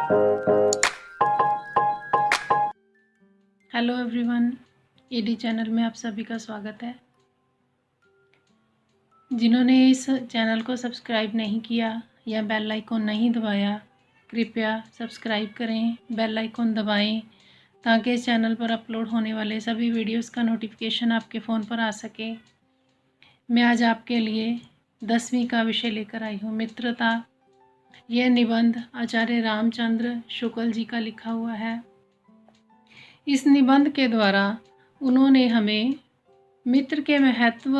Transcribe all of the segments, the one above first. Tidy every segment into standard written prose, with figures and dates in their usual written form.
Hello everyone, ED channel में आप सभी का स्वागत है। जिन्होंने इस चैनल को सब्सक्राइब नहीं किया या बेल आइकॉन नहीं दबाया, कृपया सब्सक्राइब करें, बेल आइकॉन दबाएं ताकि इस चैनल पर अपलोड होने वाले सभी वीडियोस का नोटिफिकेशन आपके फ़ोन पर आ सके। मैं आज आपके लिए 10वीं का विषय लेकर आई हूँ, मित्रता। यह निबंध आचार्य रामचंद्र शुक्ल जी का लिखा हुआ है। इस निबंध के द्वारा उन्होंने हमें मित्र के महत्व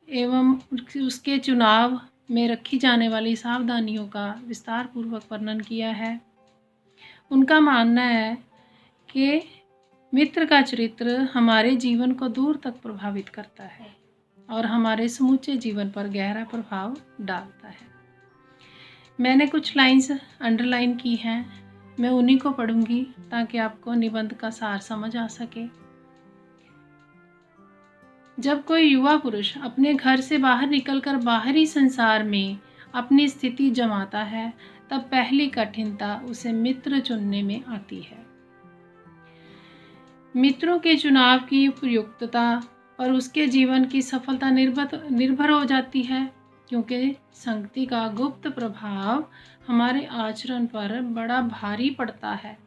एवं उसके चुनाव में रखी जाने वाली सावधानियों का विस्तार पूर्वक वर्णन किया है। उनका मानना है कि मित्र का चरित्र हमारे जीवन को दूर तक प्रभावित करता है और हमारे समूचे जीवन पर गहरा प्रभाव डालता है। मैंने कुछ लाइंस अंडरलाइन की हैं, मैं उन्हीं को पढ़ूंगी ताकि आपको निबंध का सार समझ आ सके। जब कोई युवा पुरुष अपने घर से बाहर निकलकर बाहरी संसार में अपनी स्थिति जमाता है, तब पहली कठिनता उसे मित्र चुनने में आती है। मित्रों के चुनाव की उपयुक्तता पर उसके जीवन की सफलता निर्भर हो जाती है, क्योंकि संगति का गुप्त प्रभाव हमारे आचरण पर बड़ा भारी पड़ता है।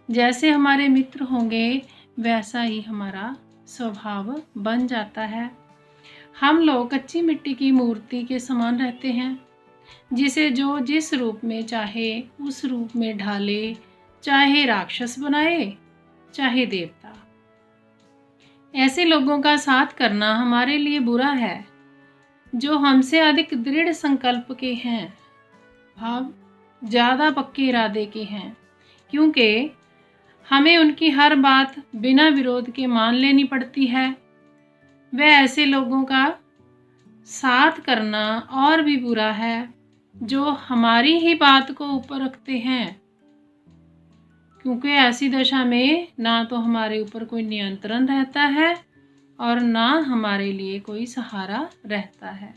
जैसे हमारे मित्र होंगे वैसा ही हमारा स्वभाव बन जाता है। हम लोग कच्ची मिट्टी की मूर्ति के समान रहते हैं, जिसे जो जिस रूप में चाहे उस रूप में ढाले, चाहे राक्षस बनाए चाहे देवता। ऐसे लोगों का साथ करना हमारे लिए बुरा है, जो हमसे अधिक दृढ़ संकल्प के हैं, भाव ज़्यादा पक्के इरादे के हैं, क्योंकि हमें उनकी हर बात बिना विरोध के मान लेनी पड़ती है। वह ऐसे लोगों का साथ करना और भी बुरा है, जो हमारी ही बात को ऊपर रखते हैं, क्योंकि ऐसी दशा में ना तो हमारे ऊपर कोई नियंत्रण रहता है और ना हमारे लिए कोई सहारा रहता है।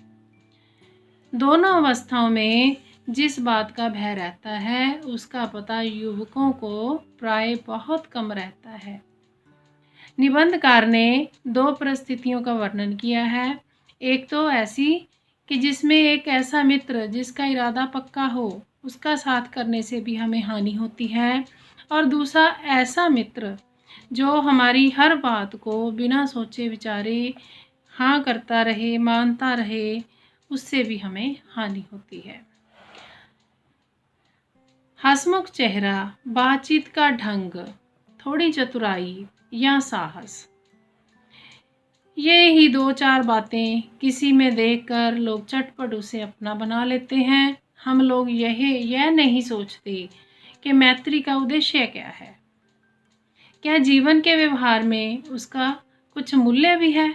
दोनों अवस्थाओं में जिस बात का भय रहता है, उसका पता युवकों को प्राय बहुत कम रहता है। निबंधकार ने 2 परिस्थितियों का वर्णन किया है। एक तो ऐसी कि जिसमें एक ऐसा मित्र जिसका इरादा पक्का हो, उसका साथ करने से भी हमें हानि होती है, और दूसरा ऐसा मित्र जो हमारी हर बात को बिना सोचे विचारे हाँ करता रहे, मानता रहे, उससे भी हमें हानि होती है। हंसमुख चेहरा, बातचीत का ढंग, थोड़ी चतुराई या साहस, ये ही 2-4 बातें किसी में देखकर लोग चटपट उसे अपना बना लेते हैं। हम लोग यह नहीं सोचते कि मैत्री का उद्देश्य क्या है, क्या जीवन के व्यवहार में उसका कुछ मूल्य भी है।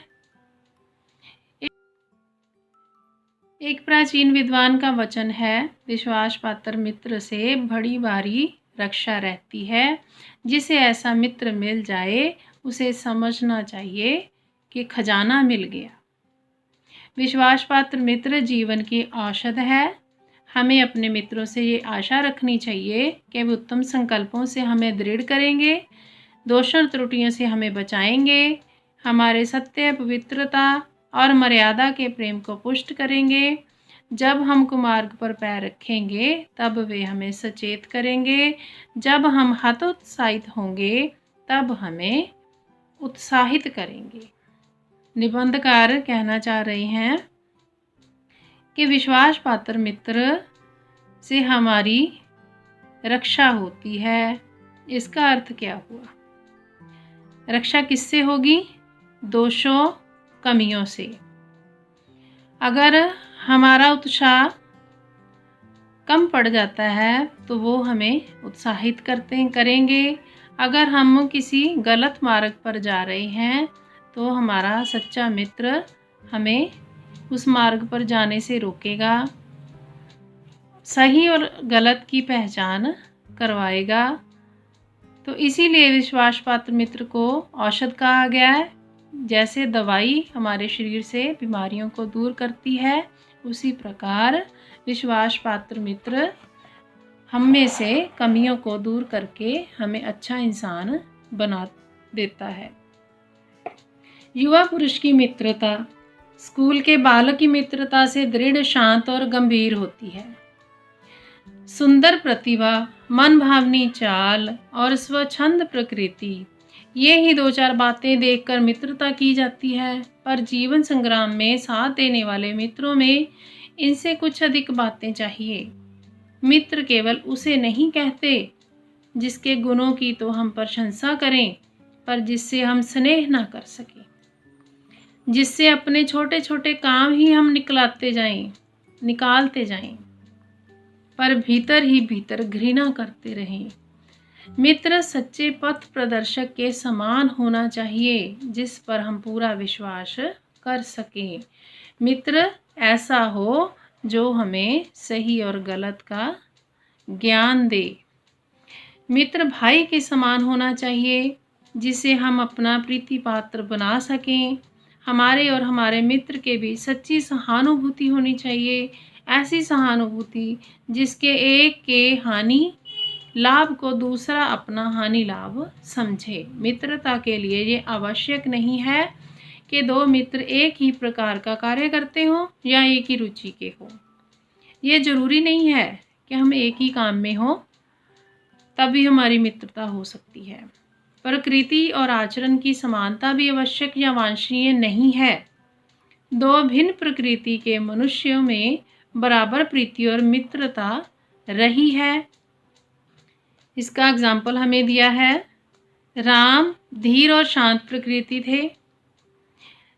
एक प्राचीन विद्वान का वचन है, विश्वास पात्र मित्र से बड़ी भारी रक्षा रहती है। जिसे ऐसा मित्र मिल जाए उसे समझना चाहिए कि खजाना मिल गया। विश्वास पात्र मित्र जीवन की औषध है। हमें अपने मित्रों से ये आशा रखनी चाहिए कि वे उत्तम संकल्पों से हमें दृढ़ करेंगे, दोषों त्रुटियों से हमें बचाएंगे, हमारे सत्य, पवित्रता और मर्यादा के प्रेम को पुष्ट करेंगे। जब हम कुमार्ग पर पैर रखेंगे तब वे हमें सचेत करेंगे। जब हम हतोत्साहित होंगे तब हमें उत्साहित करेंगे। निबंधकार कहना चाह रहे हैं कि विश्वास पात्र मित्र से हमारी रक्षा होती है। इसका अर्थ क्या हुआ? रक्षा किससे होगी? दोषों, कमियों से। अगर हमारा उत्साह कम पड़ जाता है तो वो हमें उत्साहित करेंगे। अगर हम किसी गलत मार्ग पर जा रहे हैं तो हमारा सच्चा मित्र हमें उस मार्ग पर जाने से रोकेगा, सही और गलत की पहचान करवाएगा। तो इसीलिए विश्वास पात्र मित्र को औषध कहा गया है। जैसे दवाई हमारे शरीर से बीमारियों को दूर करती है, उसी प्रकार विश्वास पात्र मित्र हम में से कमियों को दूर करके हमें अच्छा इंसान बना देता है। युवा पुरुष की मित्रता स्कूल के बालक की मित्रता से दृढ़, शांत और गंभीर होती है। सुंदर प्रतिभा, मनभावनी चाल और स्वच्छंद प्रकृति, ये ही दो चार बातें देखकर मित्रता की जाती है। पर जीवन संग्राम में साथ देने वाले मित्रों में इनसे कुछ अधिक बातें चाहिए। मित्र केवल उसे नहीं कहते जिसके गुणों की तो हम प्रशंसा करें, पर जिससे हम स्नेह ना कर सकें, जिससे अपने छोटे छोटे काम ही हम निकालते जाएं, पर भीतर ही भीतर घृणा करते रहें। मित्र सच्चे पथ प्रदर्शक के समान होना चाहिए, जिस पर हम पूरा विश्वास कर सकें। मित्र ऐसा हो जो हमें सही और गलत का ज्ञान दे। मित्र भाई के समान होना चाहिए, जिसे हम अपना प्रीति पात्र बना सकें। हमारे और हमारे मित्र के बीच सच्ची सहानुभूति होनी चाहिए, ऐसी सहानुभूति जिसके एक के हानि लाभ को दूसरा अपना हानि लाभ समझे। मित्रता के लिए ये आवश्यक नहीं है कि दो मित्र एक ही प्रकार का कार्य करते हों या एक ही रुचि के हों। ये जरूरी नहीं है कि हम एक ही काम में हों तभी हमारी मित्रता हो सकती है। प्रकृति और आचरण की समानता भी आवश्यक या वांछनीय नहीं है। दो भिन्न प्रकृति के मनुष्यों में बराबर प्रीति और मित्रता रही है। इसका एग्जाम्पल हमें दिया है। राम धीर और शांत प्रकृति थे,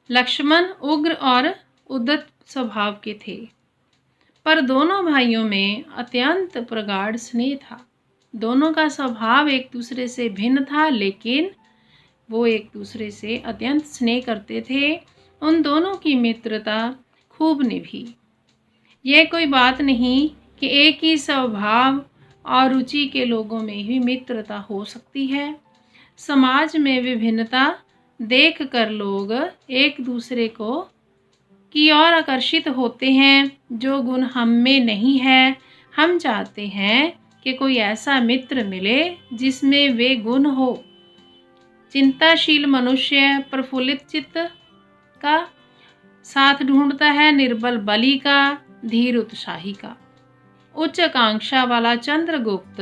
लक्ष्मण उग्र और उद्धत स्वभाव के थे, पर दोनों भाइयों में अत्यंत प्रगाढ़ स्नेह था। दोनों का स्वभाव एक दूसरे से भिन्न था, लेकिन वो एक दूसरे से अत्यंत स्नेह करते थे। उन दोनों की मित्रता खूब निभी। यह कोई बात नहीं कि एक ही स्वभाव और रुचि के लोगों में ही मित्रता हो सकती है। समाज में विभिन्नता देखकर लोग एक दूसरे को की ओर आकर्षित होते हैं, जो गुण हम में नहीं है। हम चाहते हैं कि कोई ऐसा मित्र मिले जिसमें वे गुण हो। चिंताशील मनुष्य प्रफुल्लित चित्त का साथ ढूंढता है, निर्बल बलि का, धीर उत्साही का। उच्च आकांक्षा वाला चंद्रगुप्त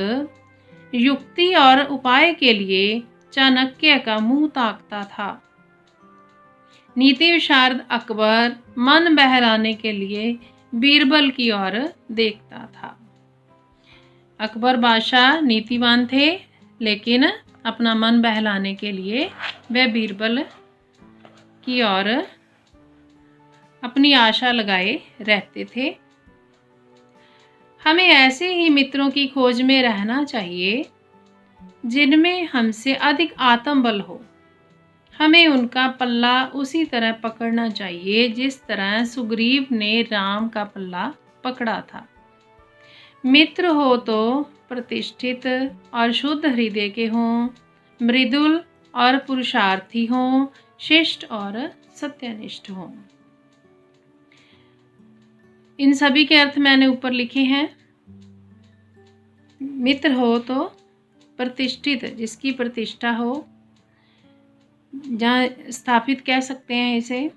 युक्ति और उपाय के लिए चाणक्य का मुंह ताकता था। नीति विशारद अकबर मन बहलाने के लिए बीरबल की ओर देखता था। अकबर बादशाह नीतिवान थे, लेकिन अपना मन बहलाने के लिए वह बीरबल की ओर अपनी आशा लगाए रहते थे। हमें ऐसे ही मित्रों की खोज में रहना चाहिए जिनमें हमसे अधिक आत्मबल हो। हमें उनका पल्ला उसी तरह पकड़ना चाहिए जिस तरह सुग्रीव ने राम का पल्ला पकड़ा था। मित्र हो तो प्रतिष्ठित और शुद्ध हृदय के हों, मृदुल और पुरुषार्थी हों, शिष्ट और सत्यनिष्ठ हों। इन सभी के अर्थ मैंने ऊपर लिखे हैं। मित्र हो तो प्रतिष्ठित, जिसकी प्रतिष्ठा हो, जहाँ स्थापित कह सकते हैं इसे,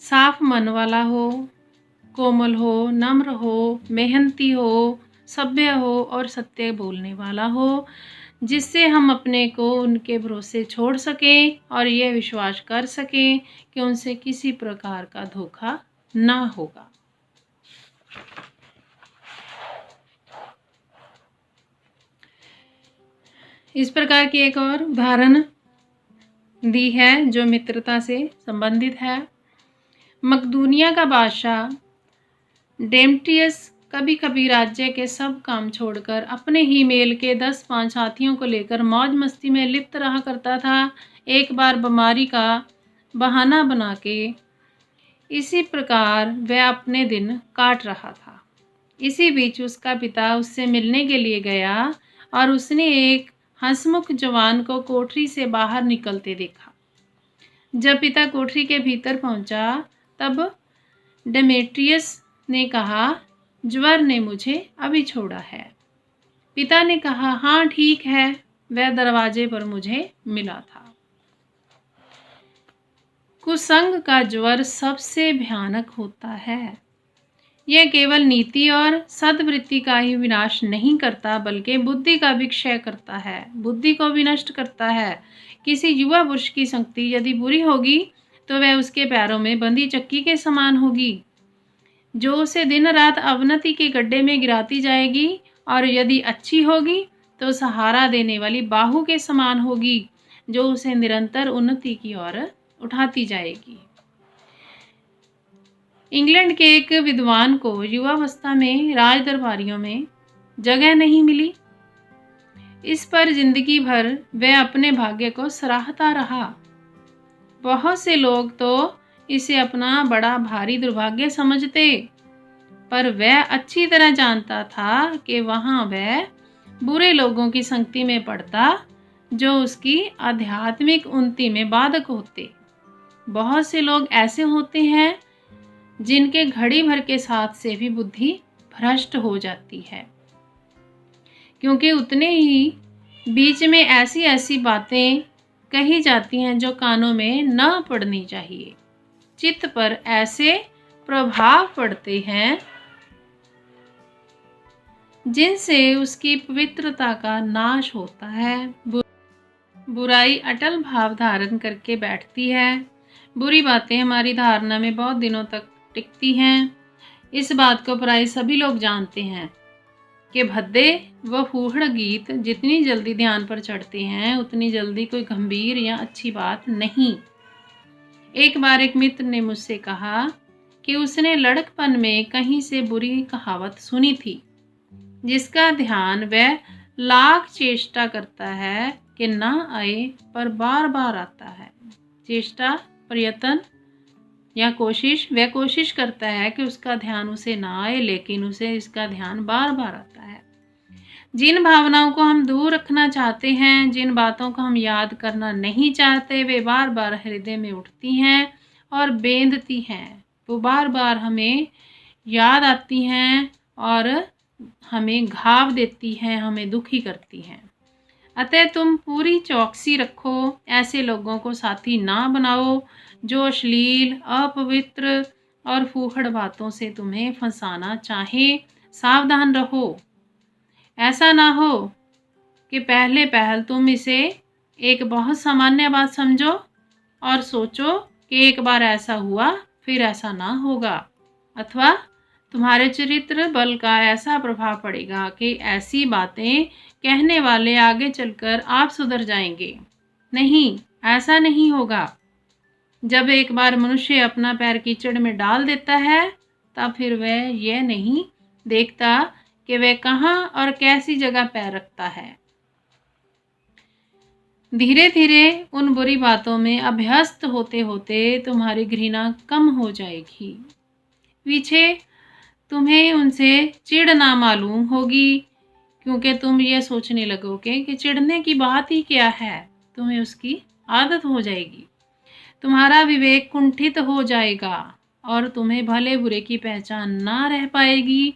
साफ मन वाला हो, कोमल हो, नम्र हो, मेहनती हो, सभ्य हो और सत्य बोलने वाला हो, जिससे हम अपने को उनके भरोसे छोड़ सकें और यह विश्वास कर सकें कि उनसे किसी प्रकार का धोखा ना होगा। इस प्रकार की एक और उदाहरण दी है जो मित्रता से संबंधित है। मकदूनिया का बादशाह डेमेट्रियस कभी कभी राज्य के सब काम छोड़कर अपने ही मेल के 10-5 साथियों को लेकर मौज मस्ती में लिप्त रहा करता था। एक बार बीमारी का बहाना बना के इसी प्रकार वह अपने दिन काट रहा था। इसी बीच उसका पिता उससे मिलने के लिए गया और उसने एक हंसमुख जवान को कोठरी से बाहर निकलते देखा। जब पिता कोठरी के भीतर पहुंचा तब डेमेट्रियस ने कहा, ज्वर ने मुझे अभी छोड़ा है। पिता ने कहा, हाँ ठीक है, वह दरवाजे पर मुझे मिला था। कुसंग का ज्वर सबसे भयानक होता है। यह केवल नीति और सद्वृत्ति का ही विनाश नहीं करता, बल्कि बुद्धि का भी क्षय करता है, बुद्धि को भी नष्ट करता है। किसी युवा पुरुष की संगति यदि बुरी होगी तो वह उसके पैरों में बंधी चक्की के समान होगी, जो उसे दिन रात अवनति के गड्ढे में गिराती जाएगी, और यदि अच्छी होगी तो सहारा देने वाली बाहु के समान होगी, जो उसे निरंतर उन्नति की ओर उठाती जाएगी। इंग्लैंड के एक विद्वान को युवावस्था में राज दरबारियों में जगह नहीं मिली। इस पर जिंदगी भर वह अपने भाग्य को सराहता रहा। बहुत से लोग तो इसे अपना बड़ा भारी दुर्भाग्य समझते, पर वह अच्छी तरह जानता था कि वहां वह बुरे लोगों की संगति में पड़ता, जो उसकी आध्यात्मिक उन्नति में बाधक होते। बहुत से लोग ऐसे होते हैं जिनके घड़ी भर के साथ से भी बुद्धि भ्रष्ट हो जाती है, क्योंकि उतने ही बीच में ऐसी ऐसी बातें कही जाती हैं जो कानों में न पड़नी चाहिए। चित्त पर ऐसे प्रभाव पड़ते हैं जिनसे उसकी पवित्रता का नाश होता है। बुराई अटल भाव धारण करके बैठती है। बुरी बातें हमारी धारणा में बहुत दिनों तक टिकती हैं। इस बात को प्राय सभी लोग जानते हैं कि भद्दे व फूहड़ गीत जितनी जल्दी ध्यान पर चढ़ते हैं, उतनी जल्दी कोई गंभीर या अच्छी बात नहीं। एक बार एक मित्र ने मुझसे कहा कि उसने लड़कपन में कहीं से बुरी कहावत सुनी थी, जिसका ध्यान वह लाख चेष्टा करता है कि न आए, पर बार बार आता है। चेष्टा, प्रयत्न या कोशिश, वह कोशिश करता है कि उसका ध्यान उसे ना आए, लेकिन उसे इसका ध्यान बार बार आता है। जिन भावनाओं को हम दूर रखना चाहते हैं, जिन बातों को हम याद करना नहीं चाहते, वे बार बार हृदय में उठती हैं और बेंधती हैं। वो बार बार हमें याद आती हैं और हमें घाव देती हैं, हमें दुखी करती हैं। अतः तुम पूरी चौकसी रखो, ऐसे लोगों को साथी ना बनाओ जो अश्लील, अपवित्र और फूहड़ बातों से तुम्हें फंसाना चाहे। सावधान रहो, ऐसा ना हो कि पहले पहल तुम इसे एक बहुत सामान्य बात समझो और सोचो कि एक बार ऐसा हुआ फिर ऐसा ना होगा, अथवा तुम्हारे चरित्र बल का ऐसा प्रभाव पड़ेगा कि ऐसी बातें कहने वाले आगे चलकर आप सुधर जाएंगे। नहीं, ऐसा नहीं होगा। जब एक बार मनुष्य अपना पैर कीचड़ में डाल देता है, तब फिर वह यह नहीं देखता कि वह कहाँ और कैसी जगह पैर रखता है। धीरे धीरे उन बुरी बातों में अभ्यस्त होते होते तुम्हारी घृणा कम हो जाएगी। पीछे तुम्हें उनसे चिढ़ ना मालूम होगी, क्योंकि तुम ये सोचने लगोगे कि चिढ़ने की बात ही क्या है। तुम्हें उसकी आदत हो जाएगी। तुम्हारा विवेक कुंठित हो जाएगा और तुम्हें भले बुरे की पहचान ना रह पाएगी।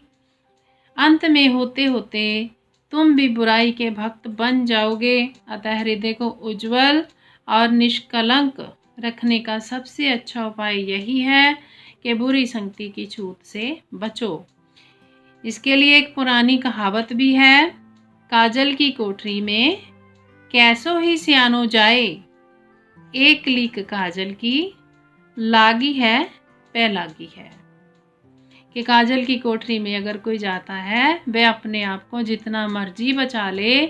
अंत में होते होते तुम भी बुराई के भक्त बन जाओगे। अतः हृदय को उज्जवल और निष्कलंक रखने का सबसे अच्छा उपाय यही है कि बुरी संगति की छूत से बचो। इसके लिए एक पुरानी कहावत भी है, काजल की कोठरी में कैसो ही सियानो जाए, एक लीक काजल की लागी है पे लागी है। कि काजल की कोठरी में अगर कोई जाता है, वह अपने आप को जितना मर्जी बचा ले,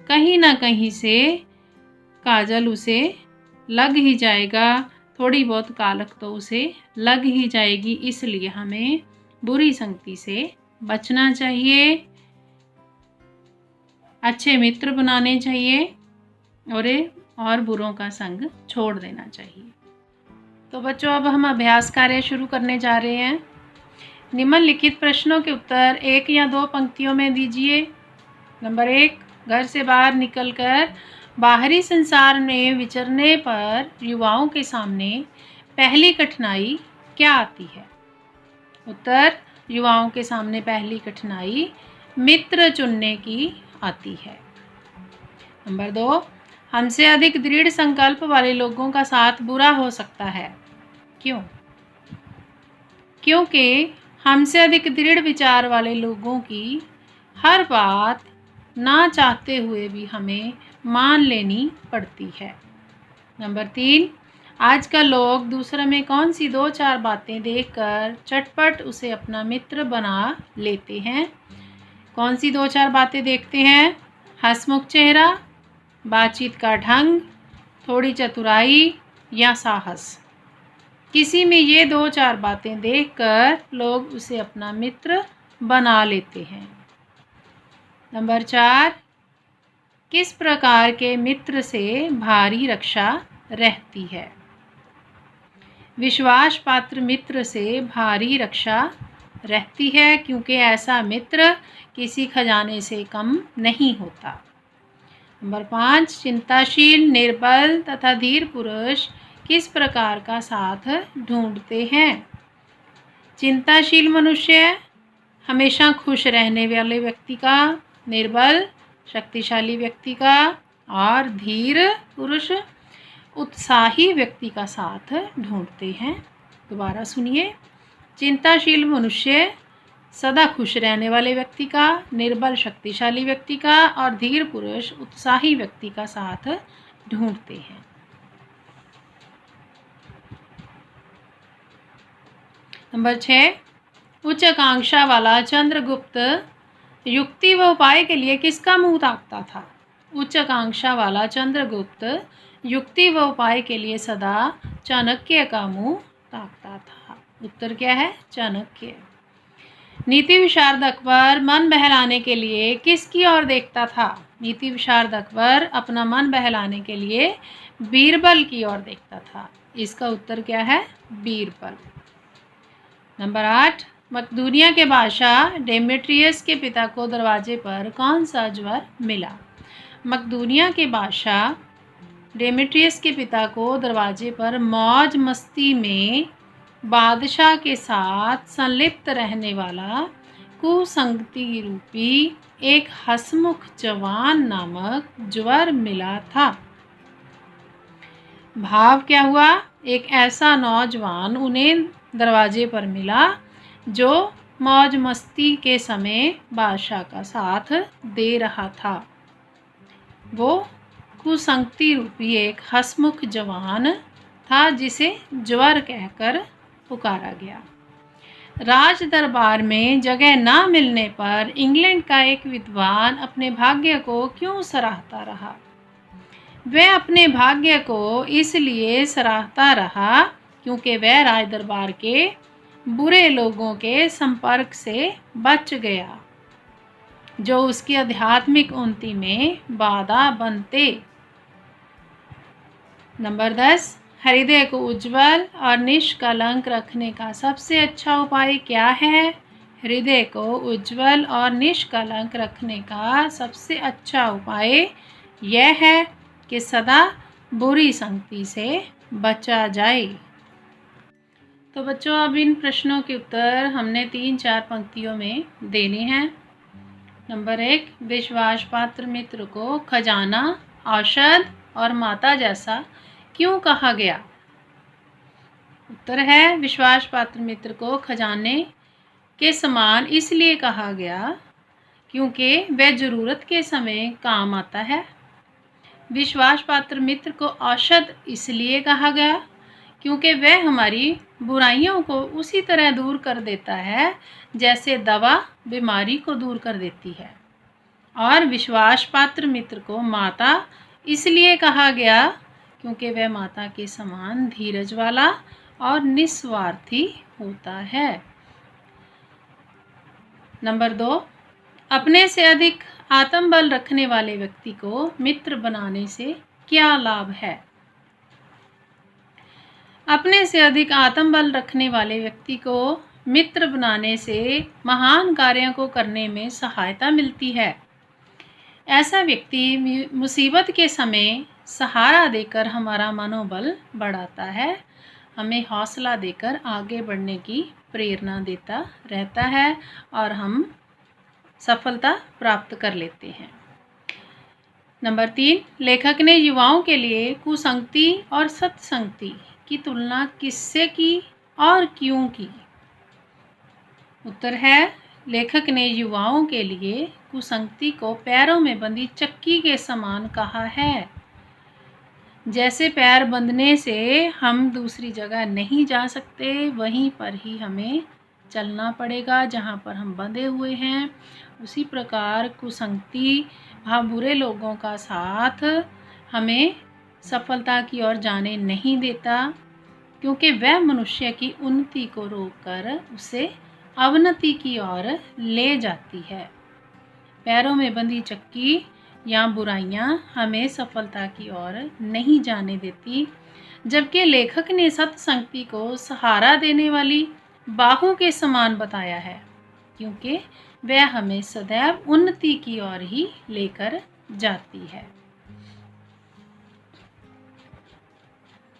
कहीं ना कहीं से काजल उसे लग ही जाएगा। थोड़ी बहुत कालक तो उसे लग ही जाएगी। इसलिए हमें बुरी संगति से बचना चाहिए, अच्छे मित्र बनाने चाहिए और बुरों का संग छोड़ देना चाहिए। तो बच्चों, अब हम अभ्यास कार्य शुरू करने जा रहे हैं। निम्नलिखित प्रश्नों के उत्तर 1 या 2 पंक्तियों में दीजिए। नंबर 1, घर से बाहर निकलकर बाहरी संसार में विचरने पर युवाओं के सामने पहली कठिनाई क्या आती है? उत्तर, युवाओं के सामने पहली कठिनाई मित्र चुनने की आती है। नंबर 2, हमसे अधिक दृढ़ संकल्प वाले लोगों का साथ बुरा हो सकता है। क्यों? क्योंकि हमसे अधिक दृढ़ विचार वाले लोगों की हर बात ना चाहते हुए भी हमें मान लेनी पड़ती है। नंबर 3, आजकल लोग दूसरे में कौन सी 2-4 बातें देखकर चटपट उसे अपना मित्र बना लेते हैं। कौन सी 2-4 बातें देखते हैं? हंसमुख चेहरा, बातचीत का ढंग, थोड़ी चतुराई या साहस। किसी में ये 2-4 बातें देखकर लोग उसे अपना मित्र बना लेते हैं। नंबर 4, किस प्रकार के मित्र से भारी रक्षा रहती है? विश्वास पात्र मित्र से भारी रक्षा रहती है, क्योंकि ऐसा मित्र किसी खजाने से कम नहीं होता। नंबर 5, चिंताशील, निर्बल तथा धीर पुरुष किस प्रकार का साथ ढूंढते हैं? चिंताशील मनुष्य हमेशा खुश रहने वाले व्यक्ति का, निर्बल शक्तिशाली व्यक्ति का और धीर पुरुष उत्साही व्यक्ति का साथ ढूंढते हैं। दोबारा सुनिए, चिंताशील मनुष्य सदा खुश रहने वाले व्यक्ति का, निर्बल शक्तिशाली व्यक्ति का और धीर पुरुष उत्साही व्यक्ति का साथ ढूंढते हैं। नंबर 6, उच्च आकांक्षा वाला चंद्रगुप्त युक्ति व उपाय के लिए किसका मुंह ताकता था? उच्च आकांक्षा वाला चंद्रगुप्त युक्ति व उपाय के लिए सदा चाणक्य का मुंह ताकता था। उत्तर क्या है? चाणक्य। नीति विशारद अकबर मन बहलाने के लिए किसकी ओर देखता था? नीति विशारद अकबर अपना मन बहलाने के लिए बीरबल की ओर देखता था। इसका उत्तर क्या है? बीरबल। नंबर 8, मकदूनिया के बादशाह डेमेट्रियस के पिता को दरवाजे पर कौन सा ज्वर मिला? मकदूनिया के बादशाह डेमेट्रियस के पिता को दरवाजे पर मौज मस्ती में बादशाह के साथ संलिप्त रहने वाला कुसंगति रूपी एक हंसमुख जवान नामक ज्वर मिला था। भाव क्या हुआ? एक ऐसा नौजवान उन्हें दरवाजे पर मिला जो मौज मस्ती के समय बादशाह का साथ दे रहा था। वो कुसंगति रूपी एक हंसमुख जवान था जिसे ज्वर कहकर पुकारा गया। राज दरबार में जगह ना मिलने पर इंग्लैंड का एक विद्वान अपने भाग्य को क्यों सराहता रहा? वह अपने भाग्य को इसलिए सराहता रहा क्योंकि वह राज दरबार के बुरे लोगों के संपर्क से बच गया, जो उसकी आध्यात्मिक उन्नति में बाधा बनते। नंबर 10, हृदय को उज्जवल और निष्कलंक रखने का सबसे अच्छा उपाय क्या है? हृदय को उज्जवल और निष्कलंक रखने का सबसे अच्छा उपाय यह है कि सदा बुरी संगति से बचा जाए। तो बच्चों, अब इन प्रश्नों के उत्तर हमने 3-4 पंक्तियों में देने हैं। नंबर 1, विश्वास पात्र मित्र को खजाना, औषध और माता जैसा क्यों कहा गया? उत्तर है, विश्वास पात्र मित्र को खजाने के समान इसलिए कहा गया क्योंकि वह ज़रूरत के समय काम आता है। विश्वास पात्र मित्र को औषध इसलिए कहा गया क्योंकि वह हमारी बुराइयों को उसी तरह दूर कर देता है जैसे दवा बीमारी को दूर कर देती है। और विश्वास पात्र मित्र को माता इसलिए कहा गया क्योंकि वह माता के समान धीरज वाला और निस्वार्थी होता है। नंबर 2, अपने से अधिक आत्मबल रखने वाले व्यक्ति को मित्र बनाने से क्या लाभ है? अपने से अधिक आत्मबल रखने वाले व्यक्ति को मित्र बनाने से महान कार्यों को करने में सहायता मिलती है। ऐसा व्यक्ति मुसीबत के समय सहारा देकर हमारा मनोबल बढ़ाता है, हमें हौसला देकर आगे बढ़ने की प्रेरणा देता रहता है और हम सफलता प्राप्त कर लेते हैं। नंबर 3, लेखक ने युवाओं के लिए कुसंगति और सत्संगति की तुलना किससे की और क्यों की? उत्तर है, लेखक ने युवाओं के लिए कुसंगति को पैरों में बंधी चक्की के समान कहा है। जैसे पैर बंधने से हम दूसरी जगह नहीं जा सकते, वहीं पर ही हमें चलना पड़ेगा जहाँ पर हम बंधे हुए हैं। उसी प्रकार कुसंगति बुरे लोगों का साथ हमें सफलता की ओर जाने नहीं देता, क्योंकि वह मनुष्य की उन्नति को रोककर उसे अवनति की ओर ले जाती है। पैरों में बंधी चक्की या बुराइयां हमें सफलता की ओर नहीं जाने देती, जबकि लेखक ने सत्संगति को सहारा देने वाली बाहों के समान बताया है, क्योंकि वह हमें सदैव उन्नति की ओर ही लेकर जाती है।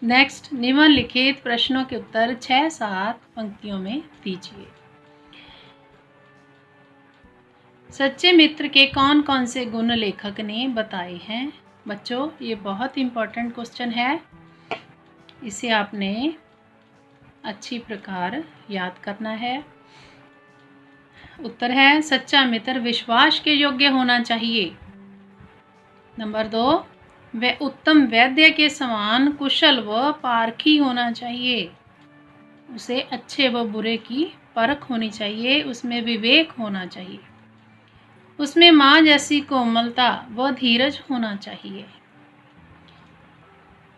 नेक्स्ट, निम्नलिखित प्रश्नों के उत्तर 6-7 पंक्तियों में दीजिए। सच्चे मित्र के कौन कौन से गुण लेखक ने बताए हैं? बच्चों, ये बहुत इम्पोर्टेंट क्वेश्चन है, इसे आपने अच्छी प्रकार याद करना है। उत्तर है, सच्चा मित्र विश्वास के योग्य होना चाहिए। नंबर 2, वह उत्तम वैद्य के समान कुशल व पारखी होना चाहिए। उसे अच्छे व बुरे की परख होनी चाहिए, उसमें विवेक होना चाहिए, उसमें माँ जैसी कोमलता व धीरज होना चाहिए।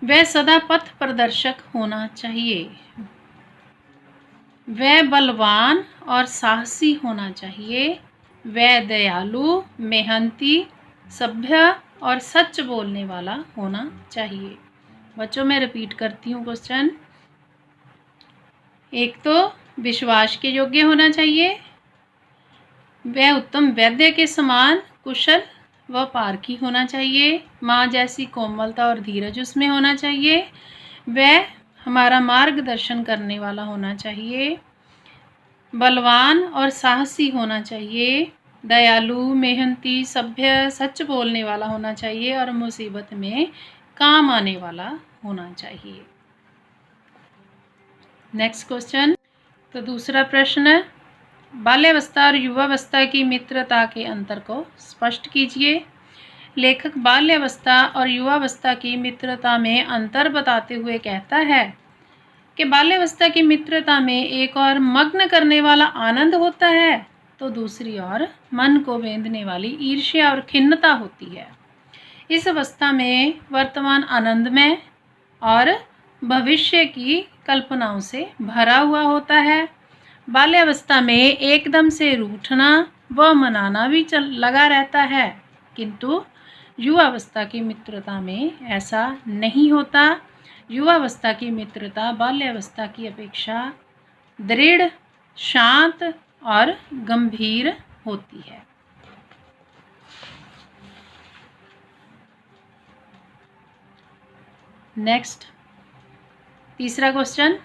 वह सदा पथ प्रदर्शक होना चाहिए। वह बलवान और साहसी होना चाहिए। वह दयालु, मेहनती, सभ्य और सच बोलने वाला होना चाहिए। बच्चों, मैं रिपीट करती हूँ क्वेश्चन। एक तो विश्वास के योग्य होना चाहिए, वह उत्तम वैद्य के समान कुशल व पारखी होना चाहिए, माँ जैसी कोमलता और धीरज उसमें होना चाहिए, वह हमारा मार्गदर्शन करने वाला होना चाहिए, बलवान और साहसी होना चाहिए, दयालु, मेहनती, सभ्य, सच बोलने वाला होना चाहिए और मुसीबत में काम आने वाला होना चाहिए। Next question. तो दूसरा प्रश्न, बाल्यावस्था और युवावस्था की मित्रता के अंतर को स्पष्ट कीजिए। लेखक बाल्यावस्था और युवावस्था की मित्रता में अंतर बताते हुए कहता है कि बाल्यावस्था की मित्रता में एक और मग्न करने वाला आनंद होता है, तो दूसरी ओर मन को बेंधने वाली ईर्ष्या और खिन्नता होती है। इस अवस्था में वर्तमान आनंदमय और भविष्य की कल्पनाओं से भरा हुआ होता है। बाल्यावस्था में एकदम से रूठना व मनाना भी लगा रहता है, किंतु युवावस्था की मित्रता में ऐसा नहीं होता। युवावस्था की मित्रता बाल्यावस्था की अपेक्षा दृढ़, शांत और गंभीर होती है। नेक्स्ट, तीसरा क्वेश्चन,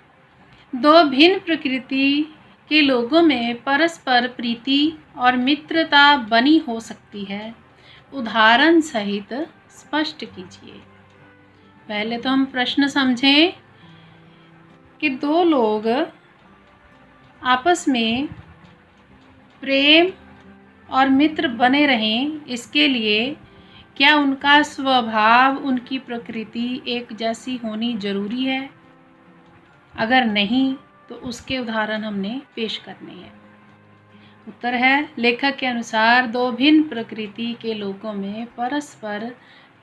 दो भिन्न प्रकृति के लोगों में परस्पर प्रीति और मित्रता बनी हो सकती है, उदाहरण सहित स्पष्ट कीजिए। पहले तो हम प्रश्न समझें कि दो लोग आपस में प्रेम और मित्र बने रहें, इसके लिए क्या उनका स्वभाव, उनकी प्रकृति एक जैसी होनी जरूरी है? अगर नहीं तो उसके उदाहरण हमने पेश करने हैं। उत्तर है, लेखक के अनुसार दो भिन्न प्रकृति के लोगों में परस्पर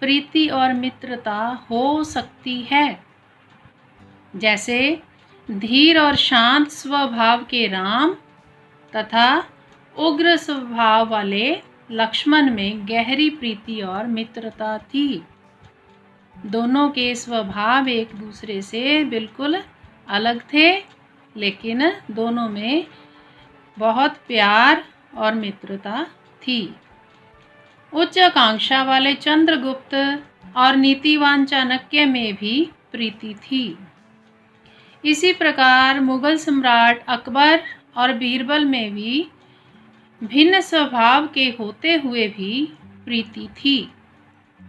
प्रीति और मित्रता हो सकती है। जैसे धीर और शांत स्वभाव के राम तथा उग्र स्वभाव वाले लक्ष्मण में गहरी प्रीति और मित्रता थी। दोनों के स्वभाव एक दूसरे से बिल्कुल अलग थे, लेकिन दोनों में बहुत प्यार और मित्रता थी। उच्च आकांक्षा वाले चंद्रगुप्त और नीतिवान चाणक्य में भी प्रीति थी। इसी प्रकार मुगल सम्राट अकबर और बीरबल में भी भिन्न स्वभाव के होते हुए भी प्रीति थी।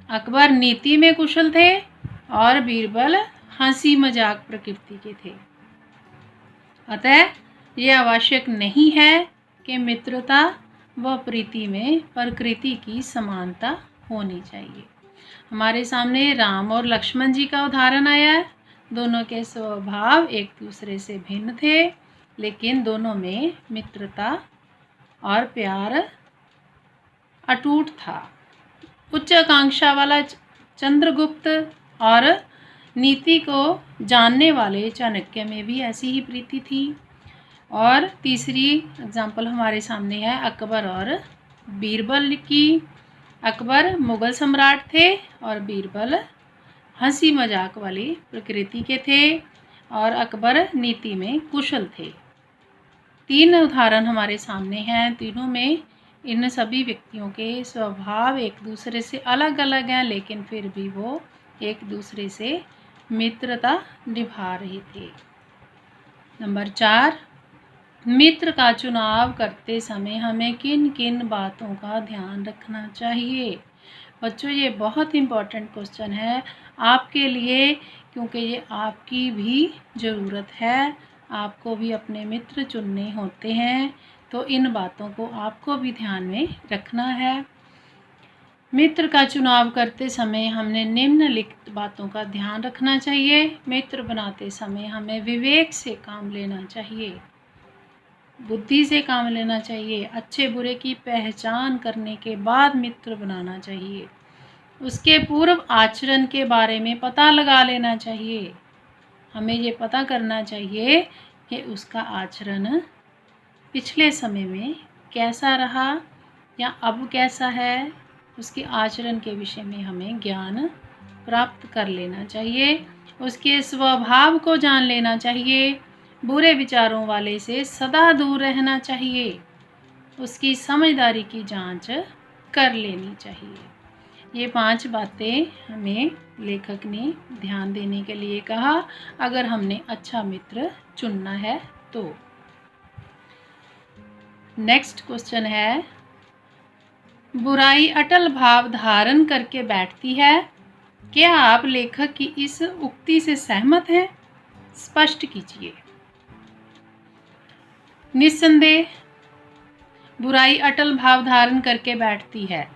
अकबर नीति में कुशल थे और बीरबल हंसी मजाक प्रकृति के थे। अतः यह आवश्यक नहीं है कि मित्रता व प्रीति में प्रकृति की समानता होनी चाहिए। हमारे सामने राम और लक्ष्मण जी का उदाहरण आया है। दोनों के स्वभाव एक दूसरे से भिन्न थे, लेकिन दोनों में मित्रता और प्यार अटूट था। उच्च आकांक्षा वाला चंद्रगुप्त और नीति को जानने वाले चाणक्य में भी ऐसी ही प्रीति थी। और तीसरी एग्जाम्पल हमारे सामने है अकबर और बीरबल की। अकबर मुगल सम्राट थे और बीरबल हंसी मजाक वाली प्रकृति के थे और अकबर नीति में कुशल थे। तीन उदाहरण हमारे सामने हैं। तीनों में इन सभी व्यक्तियों के स्वभाव एक दूसरे से अलग अलग हैं, लेकिन फिर भी वो एक दूसरे से मित्रता निभा रहे थे। नंबर 4, मित्र का चुनाव करते समय हमें किन किन बातों का ध्यान रखना चाहिए। बच्चों, ये बहुत इम्पोर्टेंट क्वेश्चन है आपके लिए, क्योंकि ये आपकी भी ज़रूरत है। आपको भी अपने मित्र चुनने होते हैं, तो इन बातों को आपको भी ध्यान में रखना है। मित्र का चुनाव करते समय हमने निम्नलिखित बातों का ध्यान रखना चाहिए। मित्र बनाते समय हमें विवेक से काम लेना चाहिए, बुद्धि से काम लेना चाहिए, अच्छे बुरे की पहचान करने के बाद मित्र बनाना चाहिए, उसके पूर्व आचरण के बारे में पता लगा लेना चाहिए। हमें ये पता करना चाहिए कि उसका आचरण पिछले समय में कैसा रहा या अब कैसा है। उसके आचरण के विषय में हमें ज्ञान प्राप्त कर लेना चाहिए, उसके स्वभाव को जान लेना चाहिए, बुरे विचारों वाले से सदा दूर रहना चाहिए, उसकी समझदारी की जांच कर लेनी चाहिए। ये 5 बातें हमें लेखक ने ध्यान देने के लिए कहा अगर हमने अच्छा मित्र चुनना है तो। नेक्स्ट क्वेश्चन है, बुराई अटल भाव धारण करके बैठती है। क्या आप लेखक की इस उक्ति से सहमत हैं? स्पष्ट कीजिए। निस्संदेह बुराई अटल भाव धारण करके बैठती है।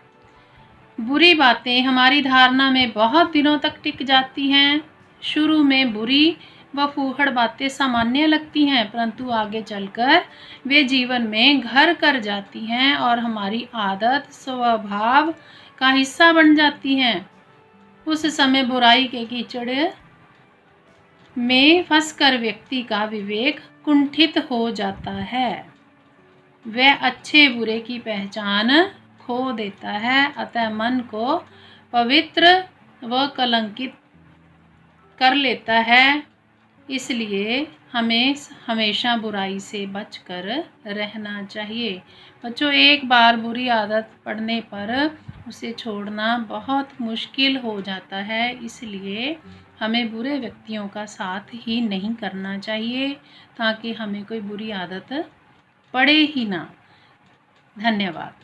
बुरी बातें हमारी धारणा में बहुत दिनों तक टिक जाती हैं। शुरू में बुरी व फूहड़ बातें सामान्य लगती हैं, परंतु आगे चलकर वे जीवन में घर कर जाती हैं और हमारी आदत स्वभाव का हिस्सा बन जाती हैं। उस समय बुराई के कीचड़ में फंसकर व्यक्ति का विवेक कुंठित हो जाता है, वह अच्छे बुरे की पहचान खो देता है, अतः मन को पवित्र व कलंकित कर लेता है। इसलिए हमें हमेशा बुराई से बचकर रहना चाहिए। बच्चों, एक बार बुरी आदत पड़ने पर उसे छोड़ना बहुत मुश्किल हो जाता है, इसलिए हमें बुरे व्यक्तियों का साथ ही नहीं करना चाहिए ताकि हमें कोई बुरी आदत पड़े ही ना। धन्यवाद।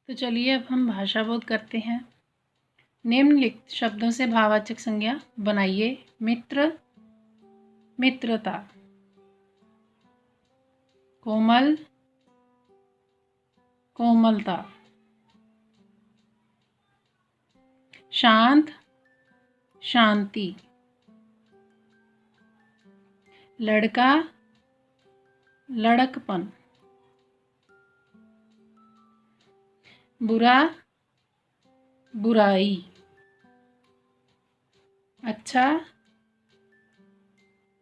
तो चलिए अब हम भाषा बोध करते हैं। निम्नलिखित शब्दों से भाववाचक संज्ञा बनाइए। मित्र, मित्रता। कोमल, कोमलता। शांत, शांति। लड़का, लड़कपन। बुरा, बुराई। अच्छा,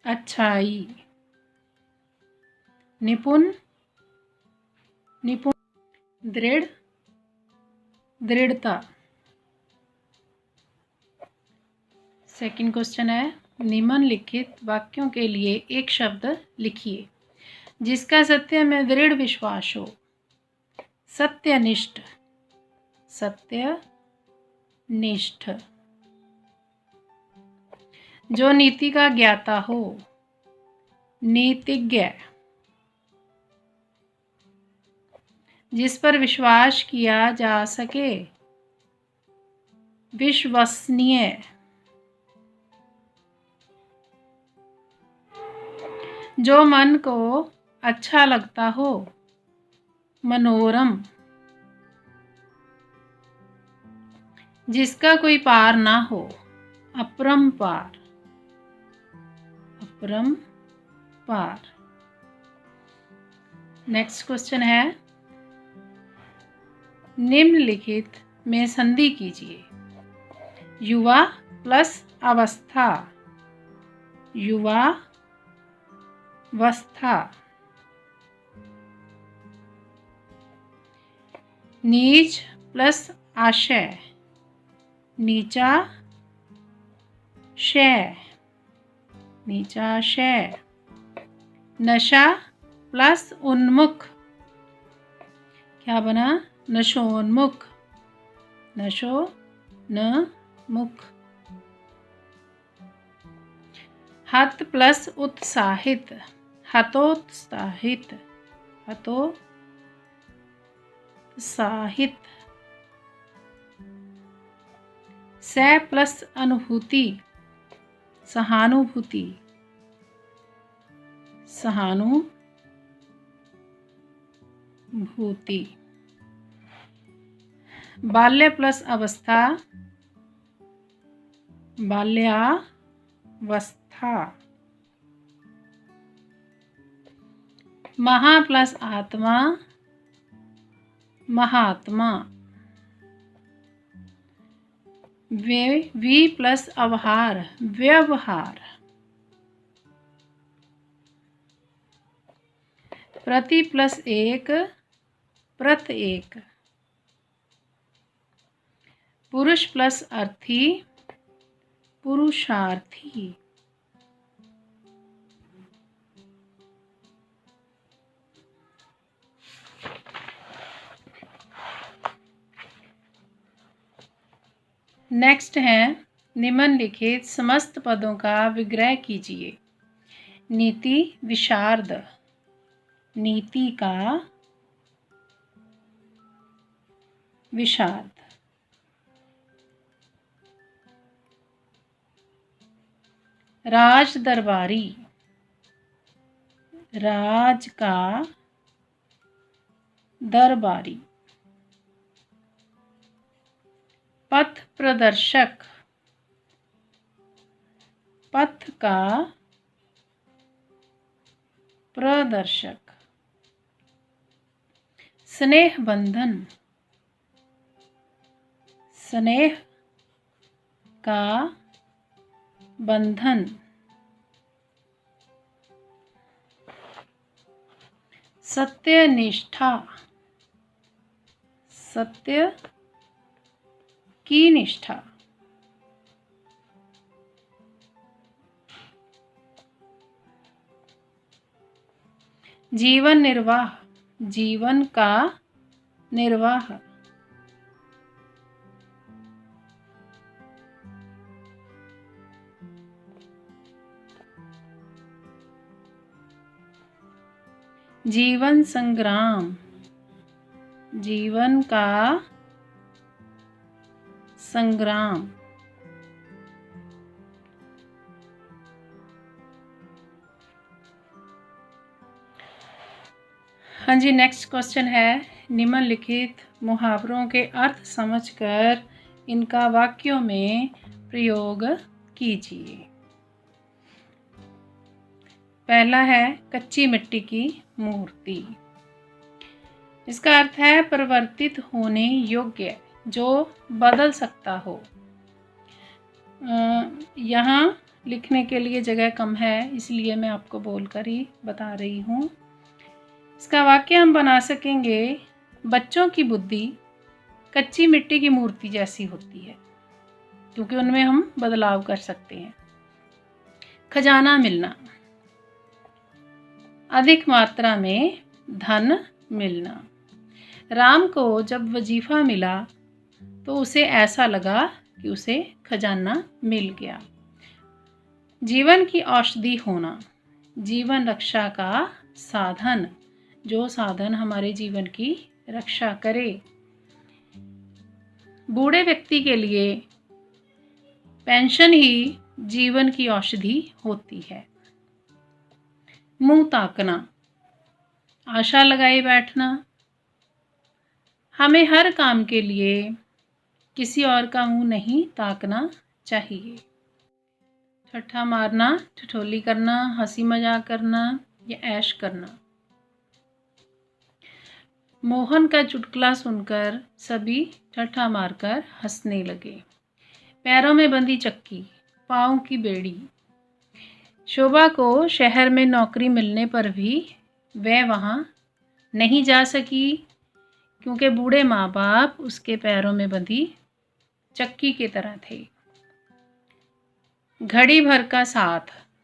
अच्छाई। निपुण, निपुण। दृढ़, दृढ़ता। सेकंड क्वेश्चन है, निम्नलिखित वाक्यों के लिए एक शब्द लिखिए जिसका सत्य में दृढ़ विश्वास हो। सत्यनिष्ठ, सत्यनिष्ठ। जो नीति का ज्ञाता हो, नीतिज्ञ। जिस पर विश्वास किया जा सके, विश्वसनीय। जो मन को अच्छा लगता हो, मनोरम। जिसका कोई पार ना हो, अपरंपार। अपरंपार। नेक्स्ट क्वेश्चन है, निम्नलिखित में संधि कीजिए। युवा प्लस अवस्था, युवावस्था। नीच प्लस आशय, नीचा शय, नीचाशय। नशा प्लस उन्मुख, क्या बना? नशोन्मुख, नशोन्मुख। हत प्लस उत्साहित, हतोत्साहित, हतोत्साहित। स प्लस अनुभूति, सहानुभूति, सहानुभूति। बाल्य प्लस अवस्था, बाल्यावस्था। महा प्लस आत्मा, महात्मा। वी प्लस अवहार, व्यवहार। प्रति प्लस एक, प्रत्येक। पुरुष प्लस अर्थी, पुरुषार्थी। नेक्स्ट है, निम्नलिखित समस्त पदों का विग्रह कीजिए। नीति विशारद, नीति का विशारद। राज दरबारी, राज का दरबारी। पथ प्रदर्शक, पथ का प्रदर्शक। स्नेह बंधन, स्नेह का बंधन। सत्यनिष्ठा, सत्य की निष्ठा। जीवन निर्वाह, जीवन का निर्वाह। जीवन संग्राम, जीवन का संग्राम। हाँ जी, नेक्स्ट क्वेश्चन है, निम्नलिखित मुहावरों के अर्थ समझकर इनका वाक्यों में प्रयोग कीजिए। पहला है, कच्ची मिट्टी की मूर्ति। इसका अर्थ है परिवर्तित होने योग्य, जो बदल सकता हो। यहाँ लिखने के लिए जगह कम है, इसलिए मैं आपको बोलकर ही बता रही हूँ। इसका वाक्य हम बना सकेंगे, बच्चों की बुद्धि कच्ची मिट्टी की मूर्ति जैसी होती है, क्योंकि उनमें हम बदलाव कर सकते हैं। खजाना मिलना, अधिक मात्रा में धन मिलना। राम को जब वजीफा मिला तो उसे ऐसा लगा कि उसे खजाना मिल गया। जीवन की औषधि होना, जीवन रक्षा का साधन, जो साधन हमारे जीवन की रक्षा करे। बूढ़े व्यक्ति के लिए पेंशन ही जीवन की औषधि होती है। मुंह ताकना, आशा लगाए बैठना। हमें हर काम के लिए किसी और का मुंह नहीं ताकना चाहिए। ठट्ठा मारना, ठिठोली करना, हंसी मजाक करना या ऐश करना। मोहन का चुटकुला सुनकर सभी ठट्ठा मारकर हंसने लगे। पैरों में बंधी चक्की, पाँव की बेड़ी। शोभा को शहर में नौकरी मिलने पर भी वह वहाँ नहीं जा सकी, क्योंकि बूढ़े माँ बाप उसके पैरों में बंधी चक्की की तरह थे। घड़ी भर का साथ,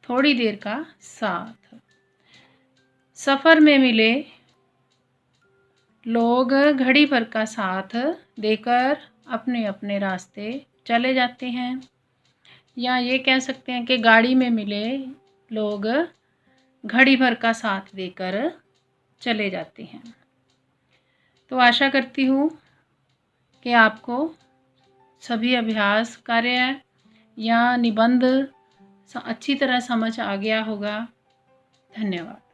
थोड़ी देर का साथ। सफ़र में मिले लोग घड़ी भर का साथ देकर अपने अपने रास्ते चले जाते हैं। या ये कह सकते हैं कि गाड़ी में मिले लोग घड़ी भर का साथ देकर चले जाते हैं। तो आशा करती हूँ कि आपको सभी अभ्यास कार्य या निबंध अच्छी तरह समझ आ गया होगा। धन्यवाद।